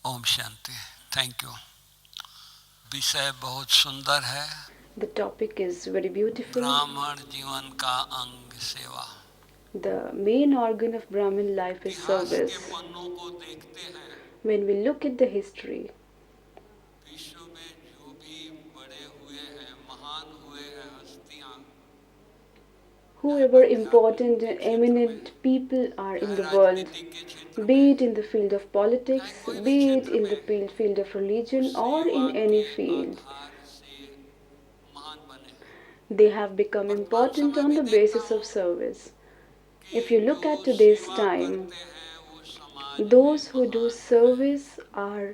Om Shanti. Thank you. विषय बहुत सुंदर है। The topic is very beautiful. ब्राह्मण जीवन का अंग सेवा। The main organ of Brahmin life is इतिहास के service. पन्नों को देखते हैं, When we look at the history, विश्व में जो भी बड़े हुए हैं, महान हुए हैं हस्तियां, whoever important and eminent people are in the world, राजनीति के क्षेत्र be में, it in the field of politics, चाहे कोई भी be it क्षेत्र in the में, field of वो religion, or सेवा in any के field, आधार से महान बने हैं। they have become वर्तमान important समय on भी the देखता basis of हूँ service. कि If you look at जो today's सेवा time, करते हैं वो समाज those में who do महान हैं। service are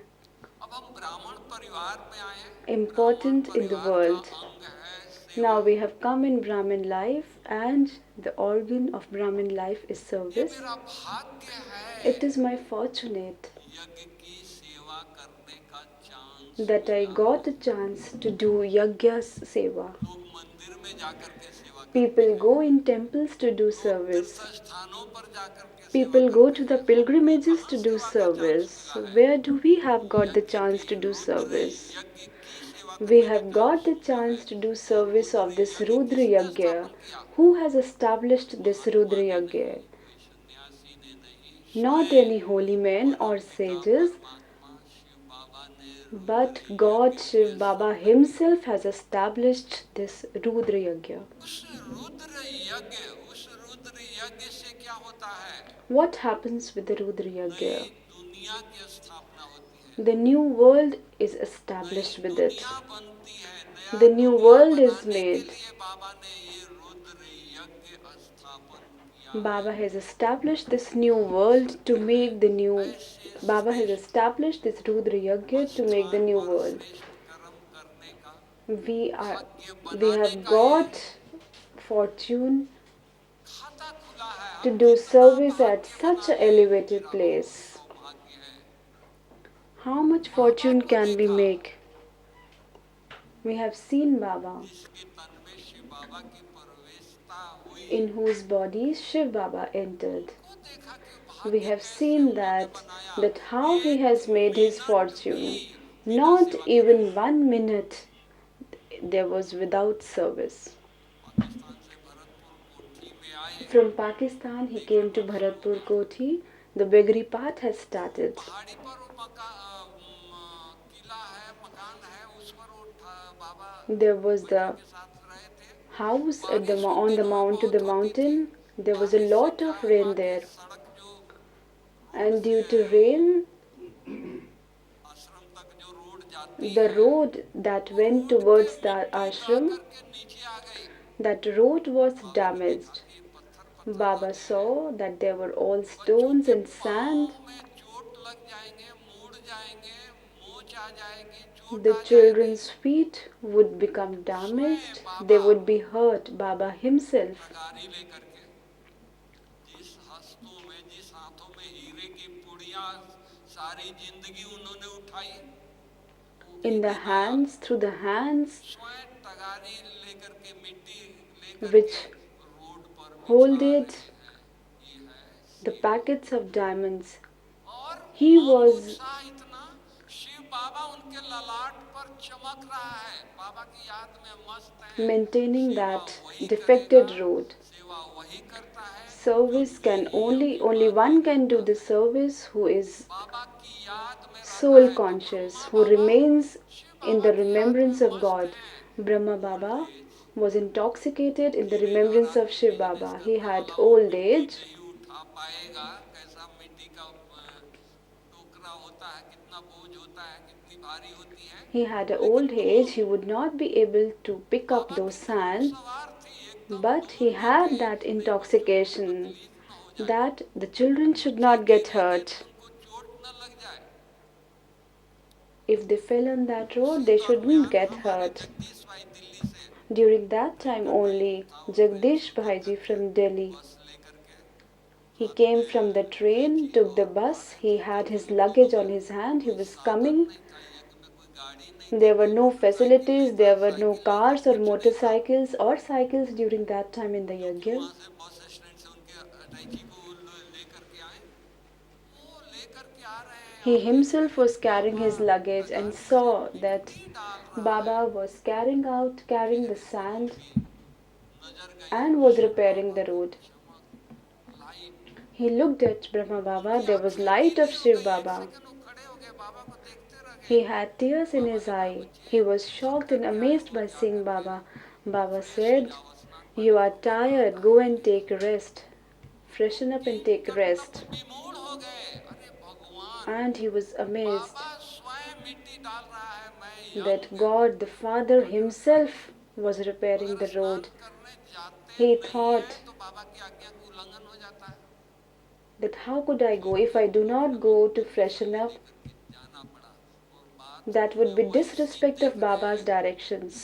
अब हम ब्राह्मण परिवार में आए। ब्राह्मण important in the परिवार का world. अंग है Now सेवा। we have come in Brahmin life, and the organ of Brahmin life is ये service. मेरा भाग्य It है is my fortunate यज्ञ की सेवा करने का चांस that I मिला। got a chance to do Yagya's seva. लोग मंदिर में जाकर के सेवा करते People हैं, go in temples to do लोग तीर्थ service. स्थानों पर जाकर के सेवा People go करते to the हैं। हमको pilgrimages कहाँ to do सेवा का चांस service. मिला है? Where do we have got the यज्ञ chance की to do रुद्र service? यज्ञ की सेवा We करने का have got चांस the मिला है। chance to do वो service रुद्र of this यज्ञ Rudra किसने Yagya. स्थापन किया? Who has established this Mahatma Rudra ने Yagya? नहीं, कोई सन्यासी ने नहीं, Not स्वयं any holy men or परमपिता sages, परमात्मा शिव बाबा ने but रुद्र God यज्ञ Shiv के Baba संबंधी himself has established this Rudra Yagya. उस रुद्र यज्ञ, उस रुद्र यज्ञ से क्या होता है? What happens with the Rudra नई Yagya? दुनिया की स्थापना होती है, The new world is नई established with it. दुनिया बनती है। नया The new दुनिया world is बनाने के made. लिए बाबा ने ये रुद्र यज्ञ स्थापन किया है। Baba has established this new world to make the new. ऐसे Baba has श्रेष्ठ established this Rudra Yagya to make the स्थान new पर world. श्रेष्ठ कर्म करने का We are, भाग्य we बनाने have का ये got fortune खाता खुला है। to अब do कितना service at भाग्य such an बनाने elevated मेरा बहुत place. सौभाग्य है। How much बाबा fortune को can we देखा make? We have seen Baba, जिसके तन में शिव बाबा की प्रवेशता हुई, in whose body Shiv Baba entered. को देखा कि We भाग्य have कैसे seen उन्होंने that बनाया। how he एक has made his मिनट भी fortune. बिना Not सेवा किए। even 1 minute there was without service. Pakistan से भरतपुर कोठी में आए। From Pakistan he came to Bharatpur Kothi. The Begri path has started. पहाड़ी पर वो किला है, मकान है, उस पर वो बाबा There was बच्चों the के साथ रहे थे। house at बारिश उन on the दिनों में mount to the बहुत होती थी। mountain. There was a बारिश से lot क्या of है, rain वहाँ की there, सड़क जो रोड and से due to rain, आश्रम तक जो रोड जाती the है, road that वो went रोड पे towards the मिट्टी जा ashram, करके नीचे आ गई। that road was बाबा ने देखा damaged. कि पत्थर पत्थर Baba होते हैं, saw that there were all बच्चों stones के and sand. पाँव में चोट लग जाएंगे, मुड़ जाएंगे, मोच आ जाएगी, चोट The आ जाएगी। children's feet would become स्वयं damaged, they Baba would be hurt. Baba himself, तगारी लेकर के, जिस हस्तों में, जिस हाथों में हीरे की पुड़ियाँ सारी जिंदगी उन्होंने उठाई, वो भी in the दिन आया। hands, through the hands स्वयं तगारी लेकर के, मिट्टी लेकर के which रोड पर बिछा holded रहे हैं। ये है the सेवा। packets of diamonds. और He उमंग was उत्साह इतना, शिव बाबा उनके ललाट पर चमक रहा है, बाबा की याद में मस्त है। maintaining सेवा that वही करेगा, defected road. सेवा वही करता है जो Service can नियम only one can do निभाता the है। service who is बाबा की याद में रहता soul है। तो conscious, Brahma who Baba remains Shiv in Baba the की याद remembrance में of मस्त God. हैं। Brahma old Baba age, was intoxicated in the गिरेगा remembrance रात of में Shiv बिजनेस Baba. He करने had वाला, वो old मिट्टी age. नहीं उठा पाएगा। कैसा मिट्टी का टोकरा होता है, कितना बोझ होता है, कितनी भारी होती है। He had an लेकिन old age. He तुम would not be able to pick up Baba those की sand, घुड़सवार थी, एकदम but he दूर लेके had that खड़े हो कि उनको intoxication तकलीफ ना हो जाए, that the children should बच्चे not get गिरेंगे तो hurt. उनको चोट न लग जाए। If they fell on that road, उसी they shouldn't दरमियान get हमारे hurt. जगदीश भाई दिल्ली से, During that time internet only, था वो ट्रेन से Jagdish उतर Bhaiji करके from Delhi, बस लेकर के he हाथ came from the में train, कैंची took the और bus, बाण he लेकर had के his उन luggage दिनों on में his hand, he कोई was साधन coming. नहीं था, यज्ञ में कोई गाड़ी नहीं थी, There were कोई no मोटरसाइकिल facilities, नहीं था, there were no साइकिल नहीं था, cars or कुछ नहीं था। motorcycles or cycles during that time in the जो कि Yagya. वहाँ से बस स्टैंड से उनके अटैची को लेकर के आए, वो लेकर के आ रहे हैं He himself was carrying his luggage and saw that Baba was carrying the sand and was repairing the road. He looked at Brahma Baba. There was light of Shiv Baba. He had tears in his eye. He was shocked and amazed by seeing Baba. Baba said, "You are tired. Go and take a rest. Freshen up and take a rest." And he was amazed that God the Father himself was repairing the road. He thought that how could I go if I do not go to freshen up? That would be disrespect of Baba's directions.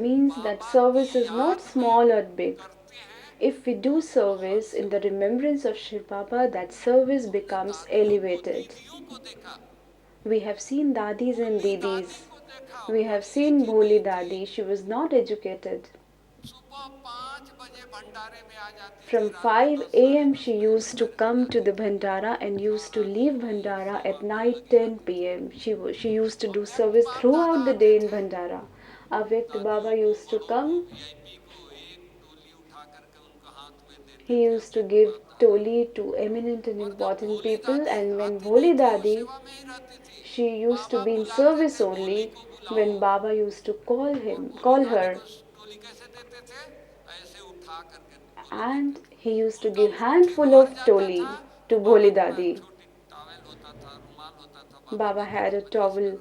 Means that service is not small or big. If we do service in the remembrance of Shiv Baba, that service becomes elevated. We have seen dadis and didis. We have seen Bholi Dadi. She was not educated. From 5 a.m. she used to come to the Bhandara and used to leave Bhandara at night 10 p.m. She used to do service throughout the day in Bhandara. Avyakt Baba used to come. He used to give toli to eminent and important people, and when Bholi Dadi, she used to be in service only when Baba used to call her, and he used to give handful of toli to Bholi Dadi. Baba had a towel,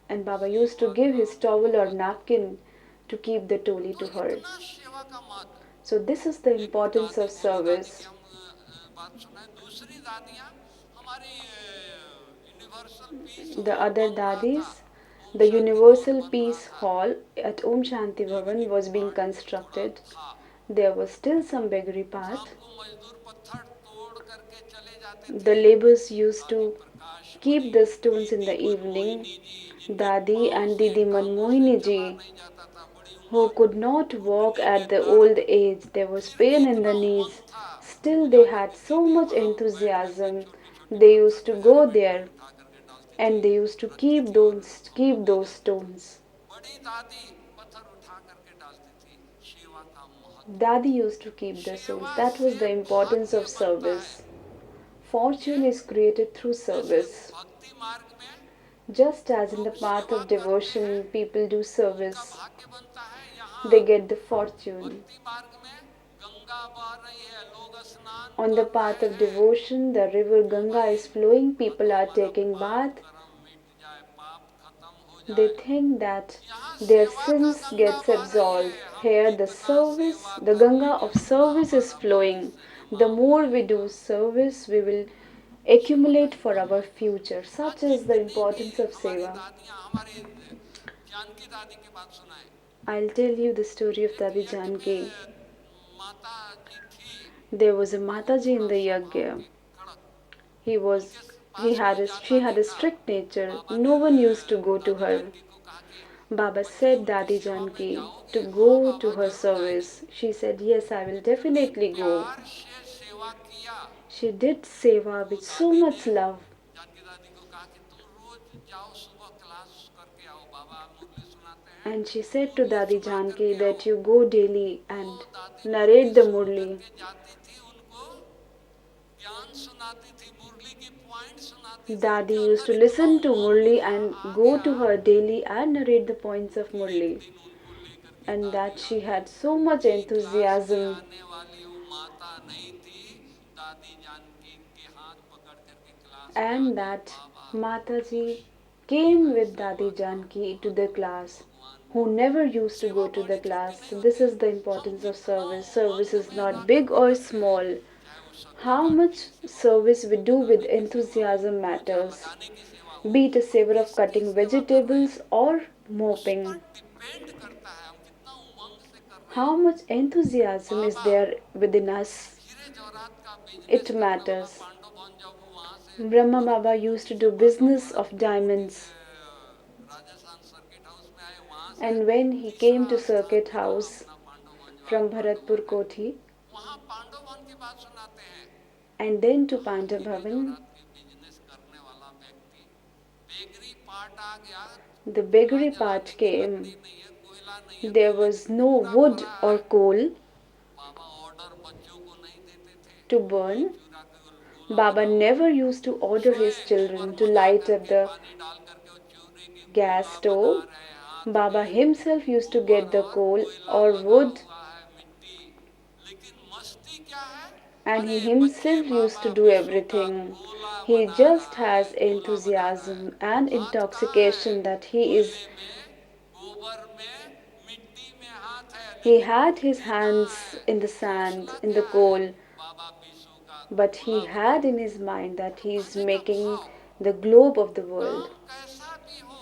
and Baba used to give his towel or napkin to keep the toli to her. So this is the importance of service. The other dadis, the Universal Peace Hall at Om Shanti Bhavan was being constructed. There was still some beggary path. The laborers used to keep the stones in the evening. Dadi and Didi Manmohini ji, who could not walk at the old age, there was pain in the knees. Still, they had so much enthusiasm. They used to go there and they used to keep those stones. Dadi used to keep the stones. That was the importance of service. Fortune is created through service. Just as in the path of devotion, people do service, they get the fortune. On the path of devotion, the river Ganga is flowing, people are taking bath. They think that their sins gets absolved. Here the Ganga of service is flowing. The more we do service, we will accumulate for our future. Such is the importance of seva. I'll tell you the story of Dadi Janki. There was a Mataji in the yagya. She had a strict nature. No one used to go to her. Baba said Dadi Janki to go to her service. She said, "Yes, I will definitely go." She did seva with so much love. And she said to Dadi Janki that you go daily and narrate the Murli. Dadi used to listen to Murli and go to her daily and narrate the points of Murli. And that she had so much enthusiasm. And that Mataji came with Dadi Janki to the class, who never used to go to the class. So this is the importance of service. Service is not big or small. How much service we do with enthusiasm matters. Be it a savor of cutting vegetables or mopping. How much enthusiasm is there within us? It matters. Brahma Baba used to do business of diamonds. And when he came to Circuit House from Bharatpur Kothi, सुनाते हैं। and then to कहाँ Pandava हीरे Bhavan. जवाहरात के business करने वाला व्यक्ति, beggary part आ गया, The चूल्हा beggary part जलाने की लकड़ी came. नहीं है, कोयला नहीं है, There कोयले was पे no चूरा wood पड़ा or है। coal बाबा ऑर्डर बच्चों को नहीं देते थे to कि burn. चूरा के गोला Baba बनाओ, never used to order his स्वयं गोबर children to मंगा light up करके the पानी डाल करके वो चूरे की gas गोला बना stove. रहे हैं हाथ Baba में, himself used to get गोबर the और coal कोयला or लगा wood, हुआ है, मिट्टी। लेकिन मस्ती क्या है? and he अरे बच्चे himself used Baba to do Vishu का everything. गोला He बना just रहा है, has गोला बना रहा है। enthusiasm and हाथ कहाँ है? intoxication that he is. कोयले में, गोबर में, मिट्टी में हाथ है, He लेकिन had his बुद्धि कहाँ hands है? in the sand, हौसला in the क्या है? coal, बाबा विशु का but गोला he बनाओ। had in his mind that तो he is कहने का making भाव, the globe of the world. काम कैसा भी हो,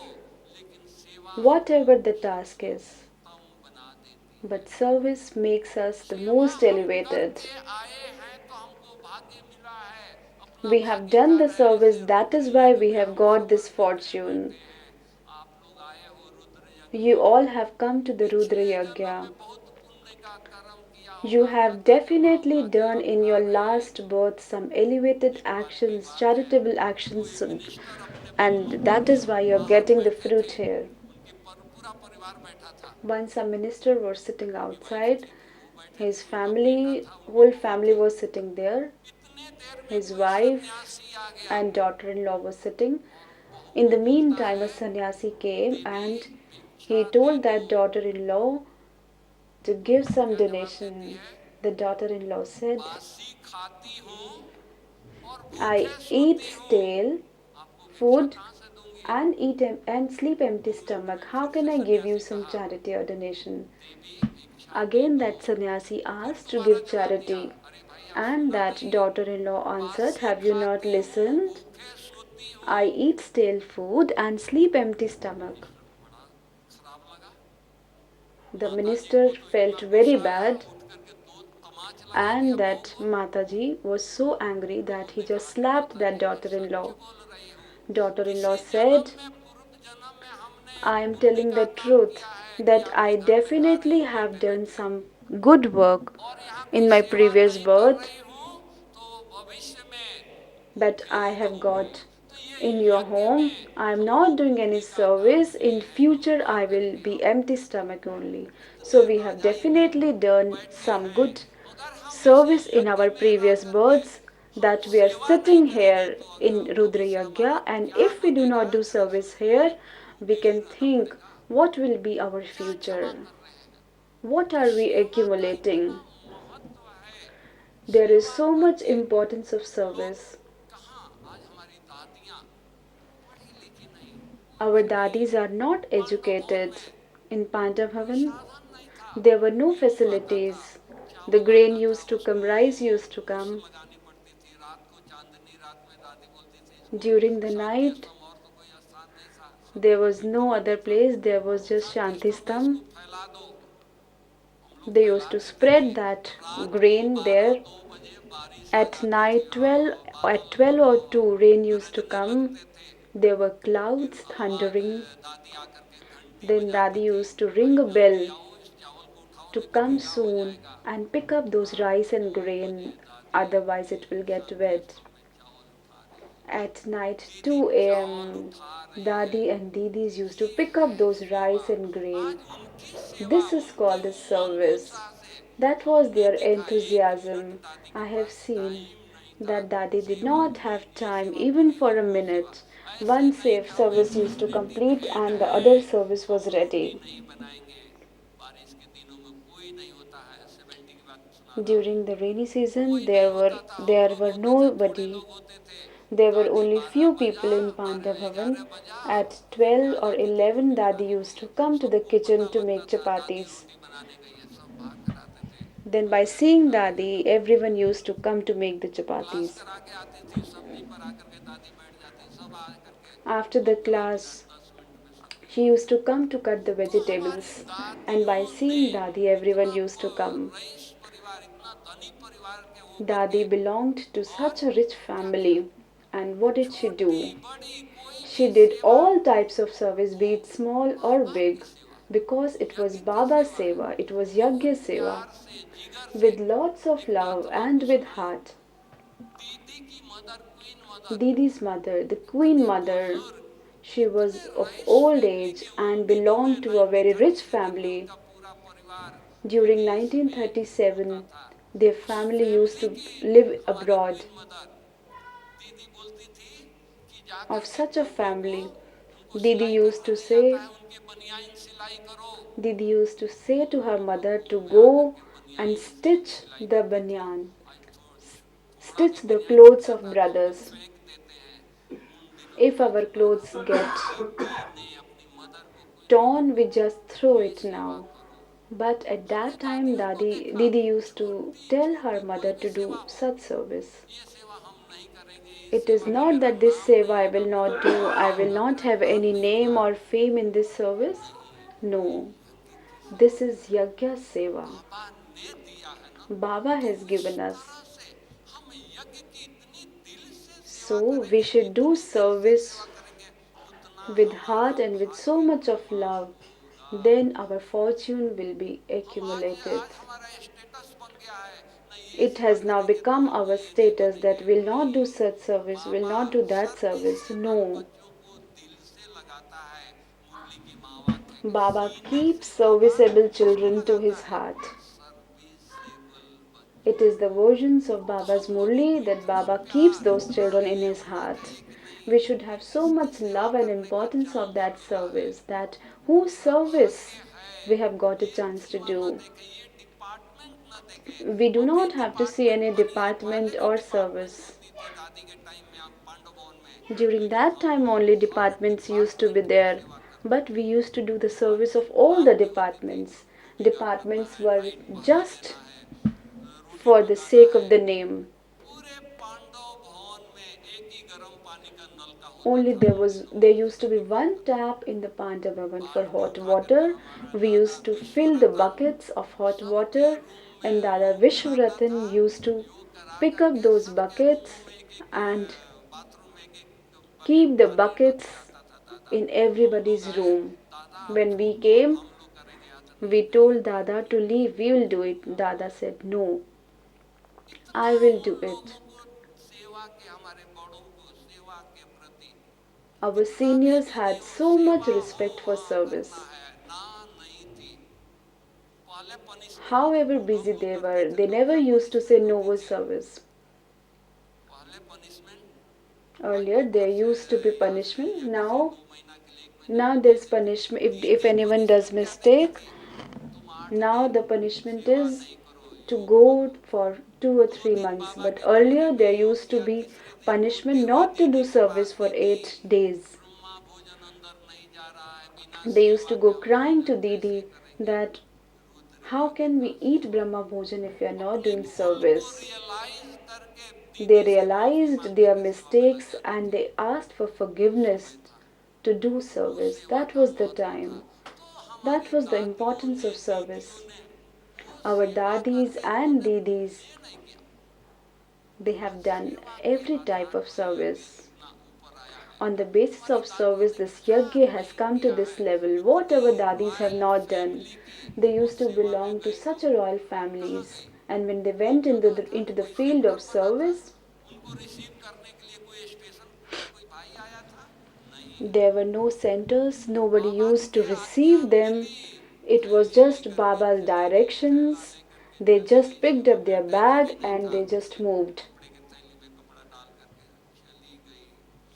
लेकिन सेवा Whatever हमको the task is, उत्तम बना देती है। but service makes us the सेवा most हम elevated. करके आए हैं तो हमको भाग्य मिला है, अपना We have भाग्य done का the है, service, ऐसे that is रुद्र why यज्ञ we में have हम got this समर्पित हैं, fortune. बैठे हैं। आप लोग आए हो रुद्र यज्ञ You में, all have come to the Rudra पिछले जन्म Yagya. में बहुत पुण्य का कर्म किया You होगा, have करके जमा definitely हुआ जो done आप in खा your रहे हैं। last birth some elevated सौभाग्य की actions, बात है, charitable कोई actions, मिनिस्टर अपने and बंधु that is why you're बाहर getting the बैठे fruit थे, here. उनके पूरा परिवार बैठा था, Once a minister was sitting उनकी वाइफ outside, थी नहीं, वो बैठे his थे, उनका बेटा family, था, वो भी whole बहुत family थे। was sitting there. इतने देर में His कोई wife सन्यासी आ गया and daughter-in-law was sitting. और बहू In को the बोलता meantime, a है, sannyasi came Devi and he भिक्षा दे told दो। that daughter-in-law to give वो some क्या जवाब देती donation. है? The daughter-in-law said, बासी खाती हूँ और I भूखे eat सोती हूँ, stale आपको भिक्षा food कहाँ से दूंगी? and and sleep empty तो उस stomach. समय How फिर can से I give you सन्यासी some कहा, charity or donation? देवी भिक्षा दे Again, दो। that sannyasi फिर asked to दोबारा give जवाब दिया, charity. अरे भाई आप And सुना that नहीं, daughter-in-law answered, बासी have you not खाती हूँ, listened? भूखे सोती I हूँ। eat stale food and sleep empty stomach. Minister को बड़ा खराब लगा, The माता जी minister को तो felt इतना very गुस्सा आया, bad, उठ करके दो तमाच लगा and दिया बहू that को। Mataji was so angry तो that he उन्होंने just कहा कि slapped माता that जी मैं सच daughter-in-law. बोल रही हूँ, Daughter-in-law किसी said, जन्म में पूर्व जन्म में हमने I am पुण्य telling का the काम truth किया है कि that आपके I घर बिठा रही definitely हूँ have बैठे done बैठे, some good work और यहाँ in कोई my सेवा previous नहीं कर birth रही हूँ तो भविष्य में that भूखे I ही have रहूंगी। got तो ये in your यज्ञ home. में I am हम not लोग doing any पुण्य का काम service. किए In हैं, तो future, खा I will करके be आओ। empty stomach only. So इतने we have रजाई में definitely done बैठे some हैं, good अगर हम इसी service in यज्ञ our में रह previous करके births, हम that we are सेवा नहीं sitting करेंगे here तो आगे in Rudra भविष्य हमारा Yagya, and क्या if we do बनेगा? not do service Ganesh ji here, we ये can सुनाना think पड़ेगा। what will be our क्या जमा future? कर रहे हैं? What तो are we सेवा का accumulating? इतना महत्व है, There is सेवा so much करके importance of लोग service. कहाँ, आज हमारी दादियाँ पढ़ी लिखी नहीं, Our कुछ भी dadis are not पांडव भवन educated. में In कोई Pandavavan, साधन नहीं था, there were no गेहूं आता था, facilities. The चावल grain आता था, used to come, उसको rice used to ऊस come. लगानी पड़ती थी। रात को चांदनी रात में दादी बोलती थी इसको, During the शांति night, स्तंभ, और तो कोई स्थान नहीं था, there सोने was के no जगह other नहीं था, place, there was just Shanti Shanti स्तंभ में इसको Stam. फैला दो। हम लोग They फैला used to देते थे, spread that रात को grain 12 there. 2 बजे बारिश आ At जाती थी, night, हाँ 12 at बादल 12 or 2, rain used to गरजने come. लगते थे। There were फिर clouds आवाज thundering. दादी आकर के घंटी Then बजाती Dadi थी, used to भाई ring a जल्दी bell आओ इस चावल को उठाओ to नहीं तो come गीला हो soon जाएगा। and pick up those रात rice को and 2 बजे grain, दादी otherwise it will get Shanti wet. स्तंभ में चावल उठा रही है, At night दीदी 2 चावल a.m., उठा रही है। Dadi and Didis used to ये pick up है those सेवा, rice and grain. आज उनकी सेवा, This is उनकी called a उमंग service. उत्साह से That was हमने their देखा एक मिनट enthusiasm. दादी के I have pass seen time नहीं था that Dadi did सेवा not की, have ये time सेवा even पूरी for a हुई वो सेवा, minute. ऐसे One नहीं safe कि हमें service used to complete dedicate and the हैं other service हम was रोटी ready. नहीं बनाएंगे। बारिश के दिनों में कोई नहीं होता है, 70 की बात सुना रहा हूँ, During the rainy season, कोई नहीं होता था, हम there लोग were होते थे, थोड़े nobody. लोग होते थे। There were दादी only 12 few बजा, people in 12 Pandavavan. 11 बजा, At फिर 12 क्या or जाती थी 11, रोटी Dadi बनाने, used to come to the सबको kitchen पता to make बनता था दादी chapatis. रोटी बनाने गई है, सब भाग कर आते थे, Then, by दादी seeing बनाने Dadi, लगती थी। everyone used to come to make the class chapatis. करा के आती थी, सब्जी पर आकर के दादी बैठ जाती, सब आ करके After the पंद्रह class, मिनट 10 मिनट में सब्जी she बन used to जाती come थी। to cut the तो हमारी vegetables. And by दादियों ने seeing Dadi, everyone इतना used to come. रईस परिवार, इतना धनी परिवार के होकर Dadi के, belonged to और such a rich क्या किया, family. And what did she छोटी do? बड़ी कोई She भी did सेवा all types of service, वो be it small or बाबा की big. सेवा, because it was यज्ञ की Baba's सेवा है, seva, it was बहुत Yagya seva, प्यार से जिगर से with lots of love and एकांतवाणी with सुनी। heart. दीदी की mother, queen mother, Didi's mother, the queen इतने mother, बुजुर्ग, she इतने was of old रहस्यमय थी age कि and उनकी जो है belonged to a very rich 1937 में family. उनका पूरा परिवार During विदेश में होता 1937, था। their उस family used फैमिली to की live हमारी abroad. क्वीन मदर दीदी बोलती थी कि जा Of करके such a बेटों को, family, उनको Didi सिलाई used करना to नहीं आता say, है, उनके बनियाइन सिलाई करो। Didi used to say to her mother तो to मैं आकर go के and बनियाइन stitch सिलाई the करती थी। banyan, आज थोड़ा stitch भी the बनियाइन clothes बच of जाता तो हम लोग brothers. फेंक देते हैं। उन दिनों If में our बड़ा clothes get दीदी ने अपनी मदर को, क्वीन मदर torn, को, we just throw ये it सेवा now. करो। But at हमने that time, दादियों को Dadi, देखा Didi कि used to छोटी tell her छोटी कोई mother भी to सेवा do हो, such service. ये सेवा हम नहीं करेंगे, इस It is सेवा में not मेरा that this नाम seva नहीं I होगा, will मेरा not do, नाम I नहीं will होगा, not मेरा have नाम any नहीं name होगा। or fame in this service. नहीं, No, यज्ञ की this सेवा is Yagya Seva. बाबा ने दिया है ना, Baba तो has उस given us. तरह से हम यज्ञ की इतनी दिल से सेवा So we करेंगे, should do जितनी दिल से सेवा service करेंगे, उतना with हमारा heart and with so भाग्य much of निर्माण love. होगा। Then our fortune will be हम आज accumulated. आज हमारा स्टेटस बन गया है, नहीं ये It सेवा has now करेंगे तो become हम our ये नहीं status बनेंगे। that will not do नहीं, such service, will Baba not do that service service. से बड़े No. बच्चों को दिल से लगाता है। मुरली की माँ के Baba सीने keeps से बाबा serviceable किसको children to लगाता his है? heart. सर्विसेबल It बच्चों is the को। versions of तो Baba's हम लोगों Murli को that इतना Baba keeps प्यार, those हाँ children in ये his होना heart. चाहिए कि नहीं We should have so किसकी much सेवा love and करने का importance of चांस that मिला है। service, that whose सब service यज्ञ है, we have got a ये chance to सेवा न do. देखे, ये डिपार्टमेंट न देखे। We do अभी not have to see department any बनी है, department पहले भी or डिपार्टमेंट service. होती थी दादी के टाइम में, आप पांडव भवन में, During लेकिन that time, only हम departments used to be department की there, सेवा करते but थे। we used to do the आज service of all the आपको यज्ञ की departments. ड्यूटी का पड़ता Departments है, were टाइम पहले just देना है, रोटी for the पकाना sake of है। the name. पूरे पांडव भवन में एक ही गर्म पानी का नल का होता Only था। there used to be one tap in the Pandavavan for बाल्टी hot उठा करके water. हमारा We दादा used to fill the Vishwaratan buckets of hot सबके water, रूम में and Dada योग कराता था। Vishwaratan used to योग करा pick up करके those सबके buckets रूमों में एक एक and बाथरूम में एक एक बकेट keep the पानी रख के buckets आता था दादा। in हम लोग everybody's आए, room. दादा When we तो अब came, हम लोग करेंगे, आज नहीं we नहीं told Dada to leave, we will do it. Dada said, No, इतना I will उन do it. लोगों को सेवा के, हमारे बड़ों को सेवा के प्रति Our इतना भी seniors कि नहीं had वो so much सेवा हो, respect for हाँ करना service. है ना, नहीं थी। पहले पनिशमेंट However हम busy लोग they करते were, थे, they तो never क्या used to say punishment no होती was थी? service. पहले पनिशमेंट, आज Earlier तो there घर से used to be यहाँ से punishment. यज्ञ से Now 2 महीना के लिए, 1 महीने के now लिए there's भेज देते। punishment if इनकी anyone does पनिशमेंट क्या देती mistake. थी? तुम 8 Now दिन the punishment सेवा is नहीं करो, to योग go करो। for 2 or 3 2 दिन months. बाबा But की झोपड़ी earlier में there योग used to किया, be तीसरे दिन बोलते punishment हुए not to do दीदी के service पास, for दीदी 8 days. ब्रह्मा भोजन अंदर नहीं जा रहा है, बिना They used सेवा to के go हम crying to भोजन कैसे Didi करेंगे? that रुद्र how जी के can we pass eat Brahma Bhojan if we are not अपनी doing भूल को service? रियलाइज करके They दीदी से माफी realized मांगने their के सेवा में लग mistakes जाते and थे। they asked for वो forgiveness समय था, to do वो service. सेवा That का was the महत्व था। time. तो That हमारी was the दादियों importance ने, of दीदियों service. ने, वो Our सेवा dadis करके and उन्होंने didis, ये नहीं किया। they आज have done सेवा के every type आधार of पर यज्ञ service. इतना ऊपर आया है। On the basis हमारी of दादियों service, ने this क्या yajna has नहीं come to किया this है? level. What इतनी our dadis have royal not done. Family की They वो used to सेवा में belong to गई तो such a royal कहाँ families, गई? and when they कोई went जगह था, into the कोई field of सेंटर बना था, service, उनको रिसीव करने के लिए कोई स्टेशन पे कोई भाई आया था? नहीं। there were no centers, nobody Baba used to की आज्ञा receive them. Milli, It was थैली just लेकर के, Baba's थैला लेके, थैला directions. लेकर के They चले just गई। picked up their बैग भी bag नहीं and था, they just moved. कपड़े के थैली में कपड़ा डाल करके चली गई।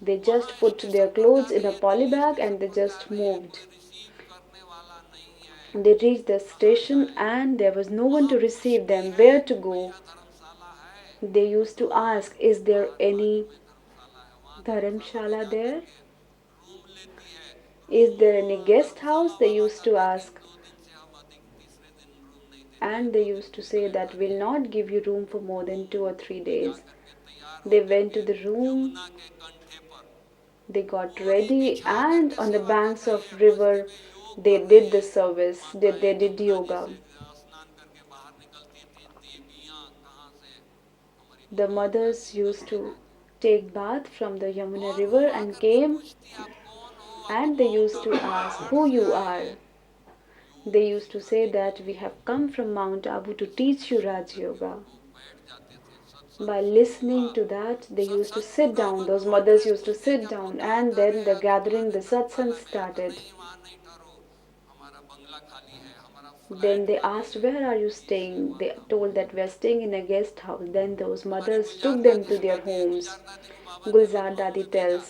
They वहां just put their स्टेशन पर जा clothes in रही a है, Delhi polybag station and they पर जा just रही है, moved. कोई रिसीव करने वाला नहीं है। They reached the कहाँ station जाए? and there was no one वहां to receive पूछती them. है, Where to go? भैया धर्मशाला है? They used to हाँ, ask, Is there बाहर बाजू any में धर्मशाला है। वहां धर्मशाला में dharamshala जा there? करके रूम लेती है। Is room there any guest house? Dharamshala They वाला used to कहता कि ask. 2 दिन से हम अधिक, तीसरे दिन रूम नहीं देते हैं, And they 2 दिन used to say दूसरे that भाग we'll में। not give you room for more than 2 or 3 में जा days. करके तैयार हो They went करके to the room, यमुना के कंठे पर they got बोरी ready, बिछा and करके on the सेवा कर banks रही of है, मस्ती river, में योग they कर रही did the है। service, they माताएं did जमुना जी yoga. से स्नान करके बाहर निकलती थी, देवियां कहाँ से? हमारी The माँ mothers Vaishno used Devi ji to गई थी। take bath from the Yamuna और वो river and आकर के came, पूछती, आप कौन हो? आप and they mount used to Abu ask पहाड़ who से you आए are. हैं? They used to say that we have come from Mount Abu to teach you Raj जब Yoga. वो बैठ जाते थे By सत्संग शुरू हुआ, listening to that, they used to सत्संग sit पूरा down, बंद those हुआ, mothers ड्रेस used to छूट गई sit कि आप लोग down, कहाँ and जा then रहे the हैं, तो gathering, फलाने the घर satsang चला गया, कि started. नहीं वहाँ नहीं ठहरो, हमारा बंगला खाली है, हमारा Then फ्लैट they खाली asked, है, where are you ये staying? सेवा They का told that we माहौल are है। staying in a guest house. Then those हमारी mothers गुलजार took them दादी to their सुनाती है, homes. गुलजार दादी को बाबा ने Gulzar लखनऊ Dadi में भेजा, tells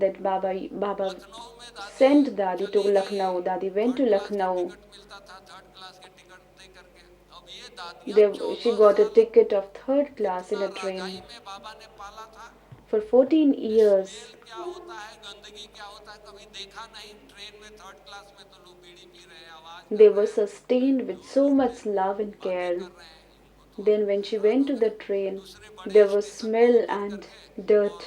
that Baba लखनऊ में दादी sent Dadi to चली गई, Lucknow. Dadi went third to class का Lucknow. टिकट मिलता था, थर्ड क्लास के टिकट दे करके। अब ये दादियाँ She 14 got a साल ticket of third class in इतना a राजाई train. में बाबा ने पाला था, For 14 years, स्मेल क्या होता है, गंदगी क्या होता है, कभी देखा नहीं। ट्रेन में थर्ड क्लास में तो लोग बीड़ी पी रहे हैं, आवाज they कर were रहे हैं, sustained with जोर so से much love and बातें care. कर रहे हैं, इनको तो Then, when she हटा went दो to ना। the train, दूसरे बड़े there was स्टेशन पर smell उतर and करके और dirt.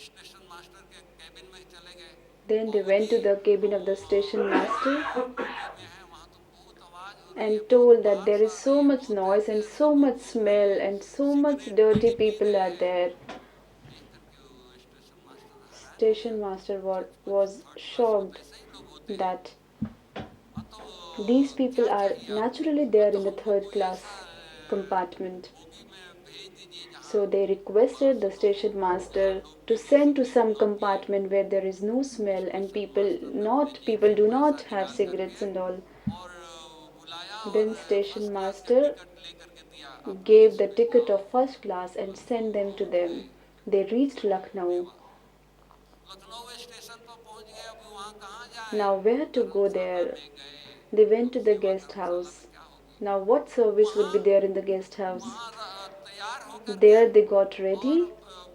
स्टेशन मास्टर के कैबिन में चले गए। Then they went बाबूजी to the cabin of the station master आप दिल्ली में हैं, वहाँ तो बहुत आवाज हो रही है, and बहुत told that there बास is आ so रही है, much बहुत noise ऐसे and ऐसे so लोग much बोल रहे smell हैं, and so much cigarette dirty bidi P people रहे are हैं। there. देख करके वो स्टेशन मास्टर हैरान हो गया। Station master सचमुच was थर्ड क्लास में तो shocked ऐसे ही लोग होते हैं। that हाँ तो these people क्या are चाहिए आपको? naturally हाँ there तो in the हमको third कोई class ऐसा compartment. बोगी में भेज दीजिए जहाँ So they requested the station जहाँ master लोग to bidi send to cigarette some न पिए। compartment where there is no smell and station people master ने not अपनी जेब people से do पैसा not have निकाल cigarettes करके and all. और बुलाया और Then station फर्स्ट क्लास का master टिकट ले करके दिया, आप लोग gave the इसमें ticket आओ। of first class and बस वो sent them to गए them. They reached अरे Lucknow. वाह, लखनऊ स्टेशन पर पहुंच गए। अब वहाँ कहाँ जाए, Now where to go Dharamshala there? में गए। They went अब to the सेवा guest धर्मशाला में house. क्या होगी, Now what service would वहाँ be there in the guest house? वहाँ तैयार होकर के There they got और ready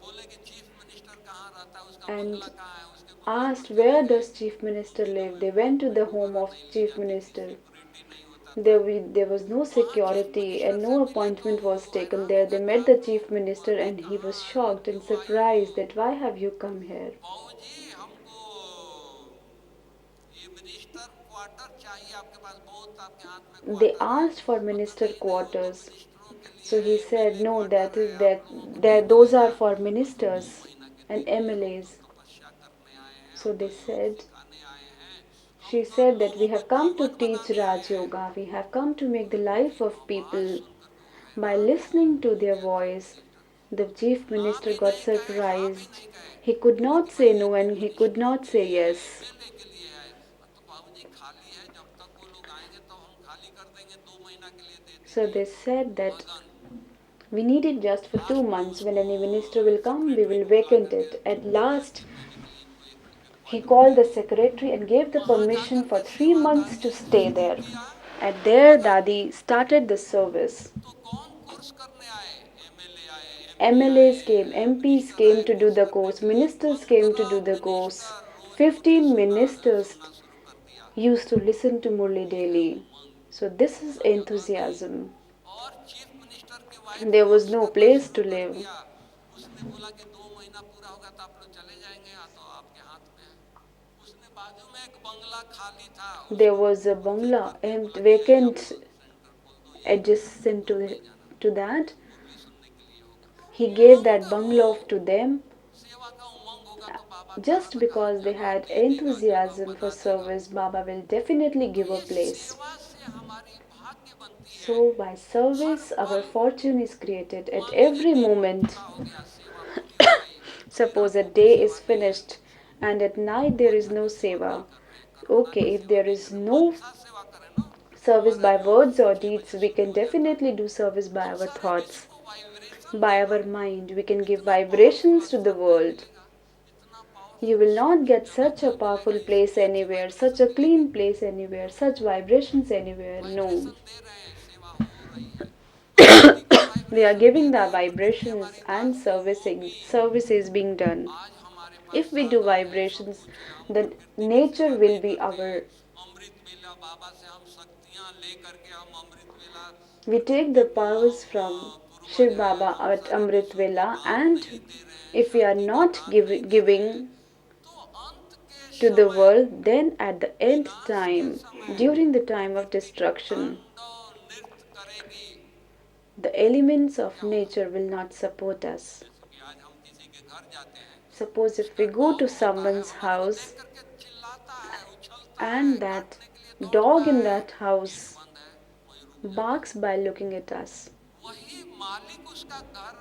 बोले कि चीफ मिनिस्टर कहाँ रहता है, उसका बंगला and कहाँ है, उसके बंगले पर asked चले where गए। does chief minister Delhi live. में They went to the appointment home वगैरह of नहीं ली chief जाती थी, minister. सिक्योरिटी नहीं होता था। There was no वहाँ चीफ security मिनिस्टर and से no मिले तो appointment was taken हैरान हो there. They गए कि met the आप chief minister party and he कहाँ was आए हो, shocked and क्यों आए हो? surprised that why have you come here? बाबूजी हमको ये मिनिस्टर क्वार्टर चाहिए, आपके पास बहुत आपके हाथ में They क्वार्टर है। asked for मतलब minister नहीं नहीं, वो तो quarters. मिनिस्टरों के लिए So है, he said, MLA no, quarter है, आप लोगों को नहीं those are मिलेगा। for हम तो 2 ministers महीना के and लिए हम तो MLAs. तपस्या करने आए हैं, So हम तो they योग said, सिखाने आए हैं, हम she तो said that we लोगों को have come to जीवन teach बनाने आए Raj हैं। Yoga. We have come to make the life उनकी of आवाज people. सुन करके वो By हैरान listening to हो their गया था voice, मिनिस्टर। the chief हाँ minister भी got नहीं कहे, हाँ भी surprised. नहीं कहे, He could बोले not कि भाई say ये no तो and he could minister not के say लिए है, yes. एमएलए के लिए है। तो बाबूजी खाली है, जब तक वो लोग आएंगे तब हम खाली कर देंगे, 2 महीना के लिए दे So दीजिए। they said that मगन we need it just for two last में months. When उसको any minister will come, we secretary will को बुला vacant करके it. At 3 last, महीने के लिए इनको एक he quarter called they the दो। secretary and gave the वहां जा permission for करके 3 months to सेवादारी ने stay शुरू there. किया। And बाबा there, दादी Dadi started the service. तो कौन कोर्स करने आए? एमएलए आए, एमपी MLAs came, आए, MPs मिनिस्टर came आए to do कोर्स the करने course, के लिए। ministers came to do 15 the course. Minister रोज मुरली 15 सुना ministers सुनना शुरू कर दिया। used to listen to Murli ये है daily. So this is उमंग, जगह नहीं। enthusiasm. और चीफ मिनिस्टर की wife There was course no करना place शुरू to कर live. दिया। उसने बोला कि 2 महीना पूरा होगा तो आप लोग चले जाएंगे, या तो आपके हाथ में है। उसने बाजू में एक बंगला खाली था, There उसको was a ठीक bungalow करके बोला कि यहीं आप vacant सेंटर खोल दो, यहीं adjacent आप लोग नहीं जाना, to that. मुरली सुनने के लिए होगा। He gave उमंग that हो, bungalow to them सेवा का उमंग होगा तो बाबा कहाँ just ना कहाँ because they जगह had दे देगा, जगह enthusiasm for बना देगा। service. Baba will definitely तो give a ये place. सेवा से हमारी भाग्य बनती है। So by her service, our पल fortune is created at मान लीजिए every दिन moment. पूरा हो गया, सेवा पूरी हो गई, फिर Suppose आप a लोग कोई day सेवा is नहीं है finished and at night तो there is अच्छा no कि सेवा नहीं seva. कर रहे हैं, करुणा Okay, की if सेवा there नहीं is कर रहे, मन no सा सेवा करें ना। service हमारा by योग words or इसी वजह deeds, से we शुरू can हो जाता है। definitely do service by हम our सारे विश्व thoughts. को वाइब्रेशन By देंगे, our mind, we can give इतना पावरफुल vibrations to the स्तर नहीं world. मिलेगा, इतना You पावरफुल will not शुद्ध get जगह such a नहीं मिलेगा, powerful place इसकी अच्छी anywhere, such वाइब्रेशन a मिलेगी। clean place anywhere, such vibrations anywhere. No. Vibration दे रहे हैं, सेवा हो रही है। भक्ति की They are vibration they giving रहे the हैं, प्रकृति vibrations हमारी and दास servicing. होगी। Service is being done. आज हमारे पास If we do साधन है, सब vibrations, कुछ है, हम then प्रकृति की nature सेवा will नहीं be करते हैं। our. अमृत वेला बाबा से हम शक्तियां ले करके हम अमृत वेला We take प्रकृति the को powers हम from पूर्वज Shiv हैं, Baba हम at सारे Amrit विश्व को Vela, दान नहीं and दे रहे हैं, if we are शांति का not दान नहीं दे रहे हैं। giving तो अंत के to the समय, world, then at the end विनाश के time, समय during the time of प्रकृति destruction, तांडव नृत्य करेगी। the elements तो of क्या होगा? nature will not support us. जैसे कि आज हम किसी के घर जाते हैं, Suppose if उसका we go to डॉग होता है, someone's हमारे को देख house करके चिल्लाता है, उछलता होता है, And that काटने के लिए दौड़ता dog in है, that गेट house बंद है, वहीं रुक जाता है। barks by looking at us. वही मालिक उसका घर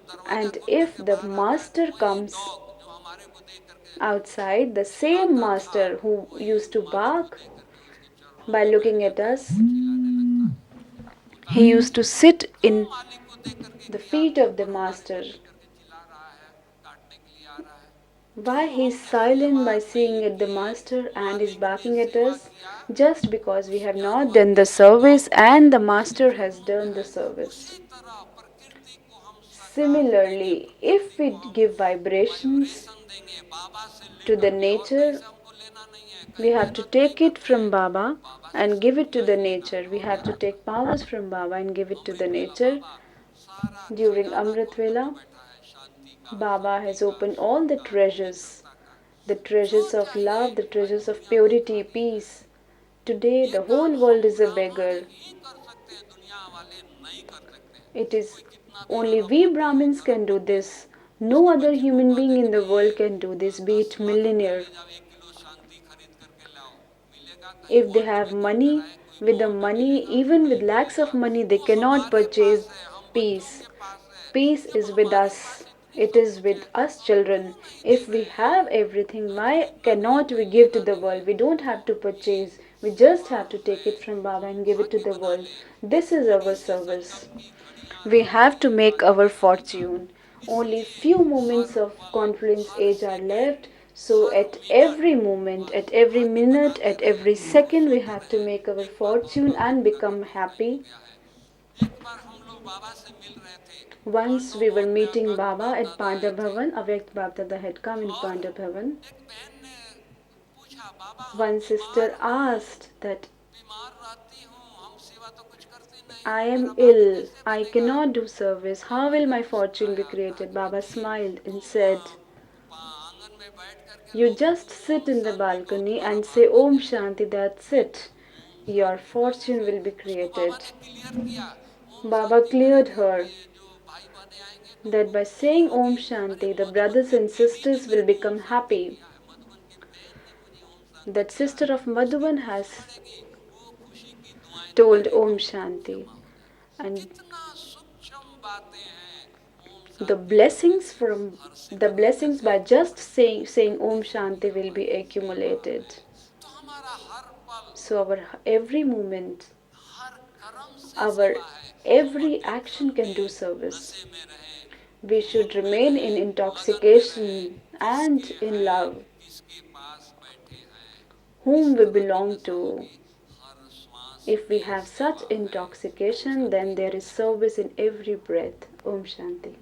दरवाजा And खोल if करके the बाहर आता है, तो master वही comes डॉग जो हमारे को देख करके outside, the same चिल्लाता था, master who वही used to मालिक को bark देख करके उसके चरणों by में बैठ looking at जाता है, us, उसको चिल्लाने लगता है। होता he है कि used to नहीं? sit क्यों in मालिक को देख करके the किया, feet of the बरोबरी को master. देख करके चिल्ला रहा है, काटने के लिए आ रहा है? Why क्यों he हम is silent by धन्यवाद seeing नहीं at the किए? master and is मालिक ने barking at सेवा us किया, just because we उस have not जानवर done के, the उस डॉग service के, and the उसके master has चरणों में done the है। service. उसी तरह प्रकृति को हम सकार करेंगे, Similarly, प्रकृति if we को हम give vibrations वाइब्रेशन देंगे, बाबा से to लिंक the होंगे, और कहीं nature, से हमको लेना नहीं है, we कहीं have to मेहनत नहीं take it करनी है, from Baba बाबा से and सब give it कुछ to the नहीं लेना nature. We और have to लेना take powers from Baba and give it to the अमृत वेला nature. बाबा सारा During खजाना Amrit खोल करके Vela, बैठा है, शांति का, Baba शक्ति has का, opened सुख all the का, treasures, पवित्रता का, the जो treasures of चाहिए love, the भाई treasures of दुनिया में purity, खाली है। peace. Today, ये the काम whole हम world is a ब्राह्मण beggar. ही कर सकते हैं, दुनिया वाले नहीं कर सकते हैं। It is कोई कितना भी only we अरबपति हो, Brahmins can do खरबपति this. हो, No उसके other बच्चे को human कह being दे कि in the भाई world can do this, be it 10 lakh रुपया millionaire. ले जाओ, 1 किलो शांति खरीद करके लाओ, मिलेगा? कहीं If they गोल्ड have में कंपेयर money, आए, कोई with the गोल्ड में money, मिलेगा? even with नहीं lakhs मिलेगा। of money, they वो cannot हमारे purchase पास है, हम बच्चों peace. के पास है। Peace जब is with हमारे us. पास इतनी It सब is कुछ with है, us हम children. क्यों नहीं दे If we रहे हैं? have everything, अरे why इतना नहीं है, cannot we कहीं give to देना the नहीं है। world? We don't तो have to ये purchase. We just सेवा have to take है, it from Baba हम and give it to भाग्य the बना world. ले। ये This is थोड़ी our सी service. संगम की घड़ियां We जो have to आती make जाती our है अनिता, fortune. Only इसलिए few हर moments of पल, confluence her age are second, left. So her at every minute moment, बस at every भाग्य minute, बनाते at रहे every और second, we सोते have to रहे। make our एक बार fortune बाबा and का become भी टाइम हो happy. गया है। एक बार हम लोग बाबा से मिल रहे थे, Once पांडव we were भवन में meeting अव्यक्त Baba बाप at दादा आए Panda थे, Bhavan. Avyakt Bapdada had come in और Panda Bhavan. एक बहन ने पूछा, बाबा हम One बीमार sister हूँ, asked that बीमार रहती हूँ, हम सेवा तो कुछ करते I नहीं, am मेरा भाग्य ill, कैसे I बनेगा? cannot do service. तब How will मैंने my fortune be मुस्कुराया, कहा created? कि Baba बेटी smiled and तुम said, आंगन में बैठ करके you लोगों just को sit ओम in the शांति कहो, balcony तुम्हारा and say भाग बन Om जाएगा। Shanti, that's it. Om Your शांति कहने fortune से will be उसको बाबा created. ने क्लियर किया। ओम Baba शांति cleared करेंगे तो her ये जो भाई बहने आएंगे तो that उनको by खुशी saying Om होगी। अरे Shanti, the मधुबन brothers के and दीदी ने sisters मेरे will को ओम become शांति happy. किया है, मधुबन के बहन ने मुझे ओम शांति That किया है, sister of उसकी Madhuban खुशी has बढ़ेगी, वो खुशी की दुआएं told निकालेगा, Om वो सब कुछ Shanti. जमा हो जाएगा। And कितना सूक्ष्म बातें हैं ओम the शांति करने blessings से, from हर्षित the रहने blessings से by just saying Om देखिए Shanti will be हमारी सेवा accumulated. है। तो हमारा हर पल, So our every moment, हर कर्म से our सेवा है। हम every action addiction can do में, service. नशे में रहे, We should भोग में remain रहे, in लगन में रहे, intoxication and किसके in हैं, love. किसके पास बैठे हैं, इस Whom we तरह की belong दशा to. होगी। हर श्वास If we में have such सेवा है। ओम intoxication, then Shanti. there is service in every breath. Om Shanti.